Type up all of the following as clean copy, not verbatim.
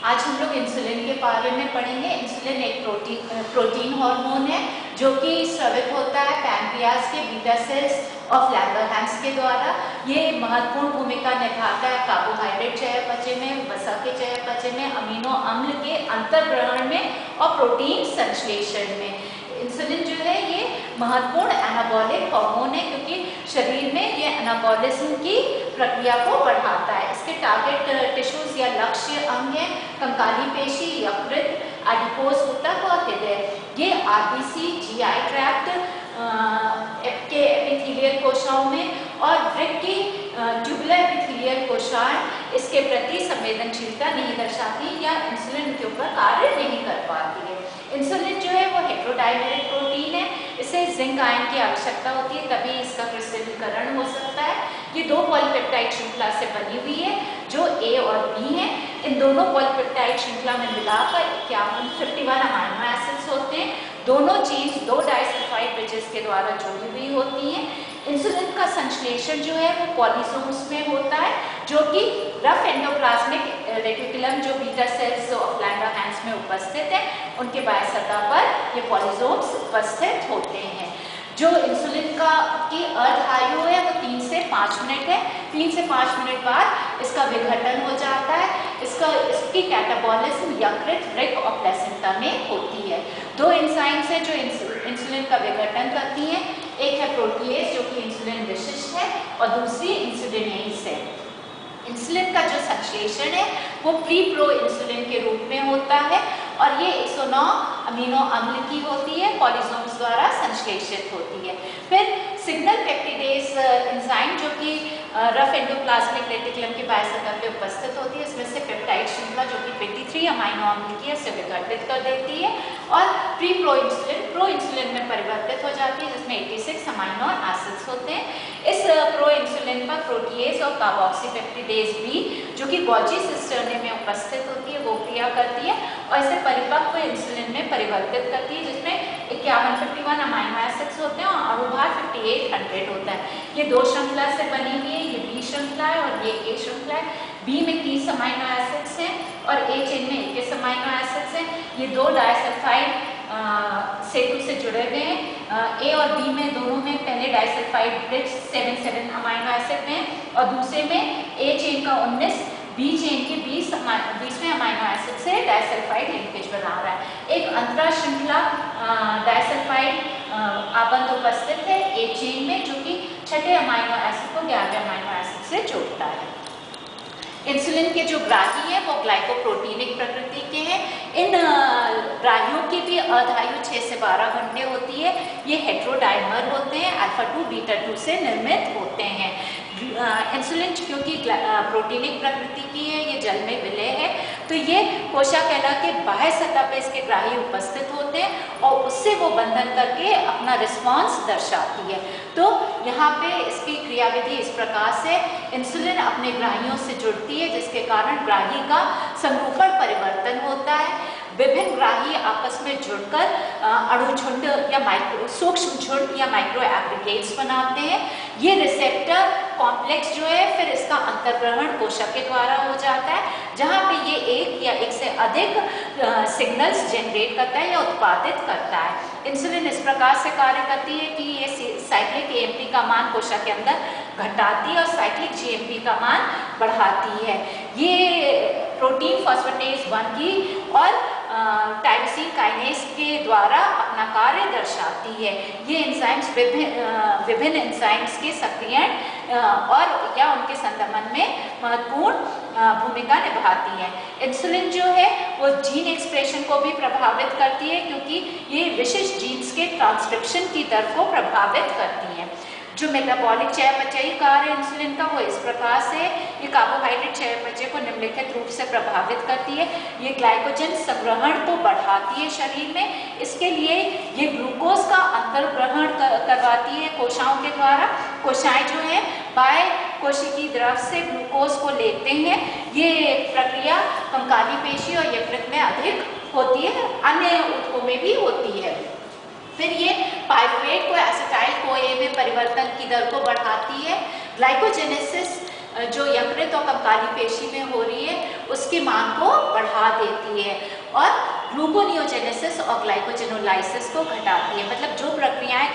आज हम लोग इंसुलिन के बारे में पढ़ेंगे। इंसुलिन एक प्रोटीन हार्मोन है जो कि स्रावित होता है पैनक्रियाज के बीटा सेल्स और लैंगरहैंस के द्वारा। ये महत्वपूर्ण भूमिका निभाता है कार्बोहाइड्रेट चयापचय में, वसा के चयापचय में, अमीनो अम्ल के अंतर्ग्रहण में और प्रोटीन संश्लेषण में। इंसुलिन जो है ये महत्वपूर्ण एनाबॉलिक हार्मोन है क्योंकि शरीर में ये एनाबॉलिज्म की प्रक्रिया को बढ़ाता है। इसके टारगेट टिश्यूज या लक्ष्य अंग है कंकाली पेशी, यकृत, एडिपोज ऊतक और हृदय। ये आरबीसी, जीआई ट्रैक्ट के एपिथेलियल कोशिकाओं में और वृक्क की ट्यूबुलर एपिथेलियल कोशिकाएं इसके प्रति संवेदनशीलता नहीं दर्शाती या इंसुलिन के ऊपर कार्य नहीं कर पाती है। इंसुलिन जो है वो हेटेरोडाइमेरिक प्रोटीन है, इसे जिंक आयन की आवश्यकता होती है तभी इसका क्रिस्टलीकरण हो सकता है। ये दो पॉलीपेप्टाइड श्रृंखला से बनी हुई है जो ए और बी है। इन दोनों पॉलीपेप्टाइड श्रृंखला में मिलाकर 51 अमाइनो एसिड्स होते हैं। दोनों चेन्स दो डाइसल्फाइड ब्रिजेस के द्वारा जुड़ी हुई होती हैं। इंसुलिन का संश्लेषण जो है वो पॉलीसोम्स में होता है जो कि रफ एंडोप्लाज्मिक रेटिकुलम जो बीटा सेल्स ऑफ लैंगरहैंस में उपस्थित है उनके बाह्य सतह पर ये पॉलीसोम्स उपस्थित होते हैं। जो इंसुलिन की अर्धायु है वो 3 से 5 मिनट है। 3 से 5 मिनट बाद इसका विघटन हो जाता है। इसकी कैटाबॉलिज्म यकृत, वृक्क और प्लेसेंटा में होती है। दो एंजाइम्स हैं जो इंसुलिन का विघटन करती हैं। एक है प्रोटीएज जो कि इंसुलिन विशिष्ट है और दूसरी इंसुलिनेज है। इंसुलिन का जो संश्लेषण है वो प्री प्रो इंसुलिन के रूप में होता है और ये 109 अमीनो अम्ल की होती है, पॉलीसोम्स द्वारा संश्लेषित होती है। फिर सिग्नल पेप्टिडेज एंजाइम जो कि रफ एंडोप्लाज्मिक रेटिकुलम के बाह्य सतह पे उपस्थित होती है, इसमें से पेप्टाइड श्रृंखला जो कि 23 अमीनो अम्ल की है उसे विघटित कर देती है और प्री प्रो इंसुलिन में परिवर्तित हो जाती है जिसमें 86 अमीनो एसिड्स होते हैं। इस प्रो इंसुलिन पर प्रोटीएज और कार्बोक्सीपेप्टिडेज भी जो कि गोल्जी सिस्टर्नी में उपस्थित होती है वो क्रिया करती है और इसे परिपक्व इंसुलिन में परिवर्तित करती है जिसमें 51 अमीनो एसिड्स होते हैं और अणुभार 5800 होता है। ये दो श्रृंखला से बनी हुई है, ये बी श्रृंखला है और ये ए श्रृंखला है। बी में 30 अमीनो एसिड्स हैं और ए चेन में 21 अमीनो एसिड्स हैं। ये दो डाइसल्फाइड सेतु से जुड़े हुए हैं। ए और बी में दोनों में पहले डाइसल्फाइड ब्रिज 7 अमीनो एसिड में और दूसरे में ए चेन का 19, बी चेन के 20वें अमीनो एसिड से डाइसल्फाइड लिंकेज बना रहा है। एक अंतरा श्रृंखला डाइसल्फाइड आबंध उपस्थित है ए चेन में जो कि छठे अमीनो एसिड को 11वें अमीनो एसिड से जोड़ता है। इंसुलिन के जो ग्राही हैं वो ग्लाइकोप्रोटीनिक प्रकृति के हैं। इन ग्राहियों की भी अर्धायु 6 से 12 घंटे होती है। ये हेटेरोडाइमर होते हैं, अल्फा 2 बीटा 2 से निर्मित होते हैं। इंसुलिन क्योंकि प्रोटीनिक प्रकृति की है, ये जल में विलय है तो ये कोशिका के बाह्य सतह पर इसके ग्राही उपस्थित होते हैं और उससे वो बंधन करके अपना रिस्पांस दर्शाती है। तो यहाँ पे इसकी क्रियाविधि इस प्रकार से इंसुलिन अपने ग्राहियों से जुड़ती है जिसके कारण ग्राही का संरूपण परिवर्तन होता है। विभिन्न ग्राही आपस में जुड़कर अणुझुंड या सूक्ष्म झुंड या माइक्रो एग्रीगेट्स बनाते हैं। ये रिसेप्टर कॉम्प्लेक्स जो है फिर इसका अंतर्ग्रहण कोशिका के द्वारा हो जाता है जहाँ पे ये एक या एक से अधिक सिग्नल्स जनरेट करता है या उत्पादित करता है। इंसुलिन इस प्रकार से कार्य करती है कि ये साइक्लिक एएमपी का मान कोशिका के अंदर घटाती है और साइक्लिक जीएमपी का मान बढ़ाती है। ये प्रोटीन फॉस्फेटेज 1 की और टाइरोसिन काइनेज के द्वारा अपना कार्य दर्शाती है। ये एंजाइम्स विभिन्न एंजाइम्स के सक्रियण और या उनके संदमन में महत्वपूर्ण भूमिका निभाती है। इंसुलिन जो है वो जीन एक्सप्रेशन को भी प्रभावित करती है क्योंकि ये विशिष्ट जीन्स के ट्रांसक्रिप्शन की दर को प्रभावित करती है। जो मेटाबॉलिक चयापचयी कार्य इंसुलिन का वो इस प्रकार से ये कार्बोहाइड्रेट चयापचय को निम्नलिखित रूप से प्रभावित करती है। ये ग्लाइकोजन संग्रहण को बढ़ाती है शरीर में, इसके लिए ये ग्लूकोज का अंतर्ग्रहण करवाती है कोशिकाओं के द्वारा। कोशिकाएं जो है बाह्य कोशिकीय द्रव से ग्लूकोज को लेते हैं। ये प्रक्रिया कंकाली पेशी और यकृत में अधिक होती है, अन्य ऊतकों में भी होती है। फिर ये पाइरुवेट को एसिटाइल CoA में परिवर्तन की दर को बढ़ाती है। ग्लाइकोजेनेसिस जो यकृत और कंकाली पेशी में हो रही है उसकी मांग को बढ़ा देती है और ग्लूकोनियोजेनेसिस और ग्लाइकोजेनोलाइसिस को घटाती है। मतलब जो प्रक्रियाएं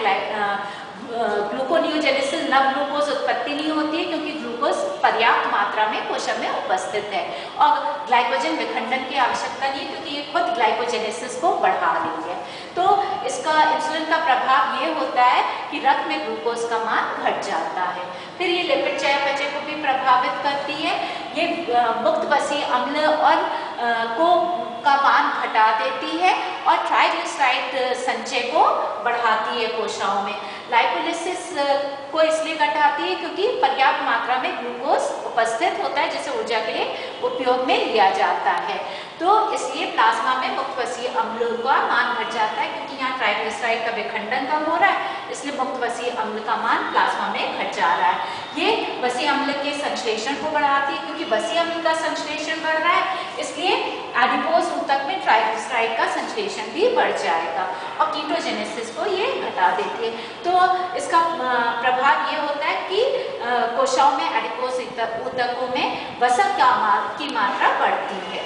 ग्लूकोनियोजेनेसिस नव ग्लूकोज उत्पत्ति नहीं होती है क्योंकि ग्लूकोज पर्याप्त मात्रा में कोशिका में उपस्थित है, और ग्लाइकोजन विखंडन की आवश्यकता नहीं है क्योंकि ये खुद ग्लाइकोजेनेसिस को बढ़ा रही है। तो इसका इंसुलिन का प्रभाव ये होता है कि रक्त में ग्लूकोज का मान घट जाता है। फिर ये लिपिड चयापचय को भी प्रभावित करती है। ये मुक्त वसी अम्ल और का मान घटा देती है और ट्राइग्लिसराइड संचय को बढ़ाती है कोशिकाओं में। लाइपोलिसिस को इसलिए घटाती है क्योंकि पर्याप्त मात्रा में ग्लूकोज उपस्थित होता है जिसे ऊर्जा के लिए उपयोग में लिया जाता है। तो इसलिए प्लाज्मा में मुक्त वसी अम्ल का मान घट जाता है क्योंकि यहाँ ट्राइग्लिसराइड का विखंडन कम हो रहा है, इसलिए मुक्त वसी अम्ल का मान प्लाज्मा में घट जा रहा है। ये वसी अम्ल के संश्लेषण को बढ़ाती है क्योंकि वसी अम्ल का संश्लेषण बढ़ रहा है, इसलिए एडिपोज ऊतक में ट्राइग्लिसराइड का संश्लेषण भी बढ़ जाएगा और कीटोजेनेसिस को ये घटा देती है। तो इसका प्रभाव ये होता है कि कोशिकाओं में एडिपोज ऊतकों में वसा की मात्रा बढ़ती है।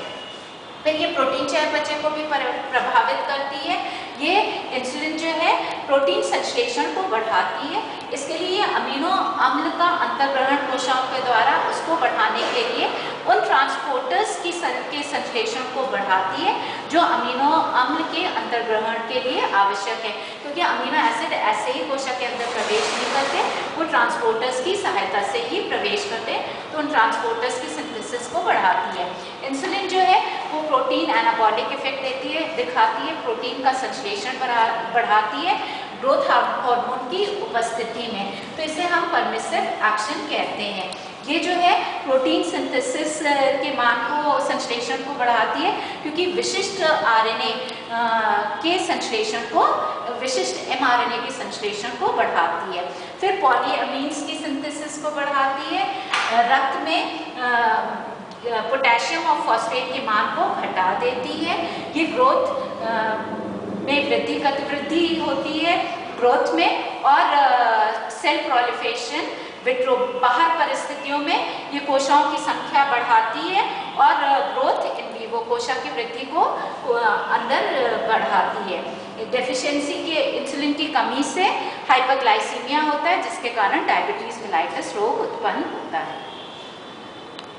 फिर ये प्रोटीन चयापचय को भी प्रभावित करती है। ये इंसुलिन जो है प्रोटीन संश्लेषण को बढ़ाती है, इसके लिए अमीनो अम्ल का अंतर्ग्रहण कोशिकाओं के द्वारा उसको बढ़ाने के लिए उन ट्रांसपोर्टर्स के संश्लेषण को बढ़ाती है जो अमीनो अम्ल के अंतर्ग्रहण के लिए आवश्यक है, क्योंकि अमीनो एसिड ऐसे ही कोशिका के अंदर प्रवेश नहीं करते, वो ट्रांसपोर्टर्स की सहायता से ही प्रवेश करते हैं। तो उन ट्रांसपोर्टर्स की सिंथेसिस को बढ़ाती है। इंसुलिन जो है वो प्रोटीन एनाबॉलिक इफेक्ट दिखाती है, प्रोटीन का संश्लेषण बढ़ाती है ग्रोथ हार्मोन की उपस्थिति में। तो इसे हम परमिसिव एक्शन कहते हैं। ये जो है प्रोटीन सिंथेसिस के मान को संश्लेषण को बढ़ाती है क्योंकि विशिष्ट आरएनए के संश्लेषण को, विशिष्ट एमआरएनए के संश्लेषण को बढ़ाती है। फिर पॉलीअमीन्स की सिंथेसिस को बढ़ाती है। रक्त में पोटेशियम और फॉस्फेट के मान को घटा देती है। ये ग्रोथ में वृद्धि होती है ग्रोथ में, और सेल प्रोलिफरेशन विट्रो बाहर परिस्थितियों में ये कोशिकाओं की संख्या बढ़ाती है और ग्रोथ इन विवो कोशिका की वृद्धि को अंदर बढ़ाती है। डेफिशिएंसी के इंसुलिन की कमी से हाइपरग्लाइसीमिया होता है जिसके कारण डायबिटीज मेलाइटस रोग उत्पन्न होता है।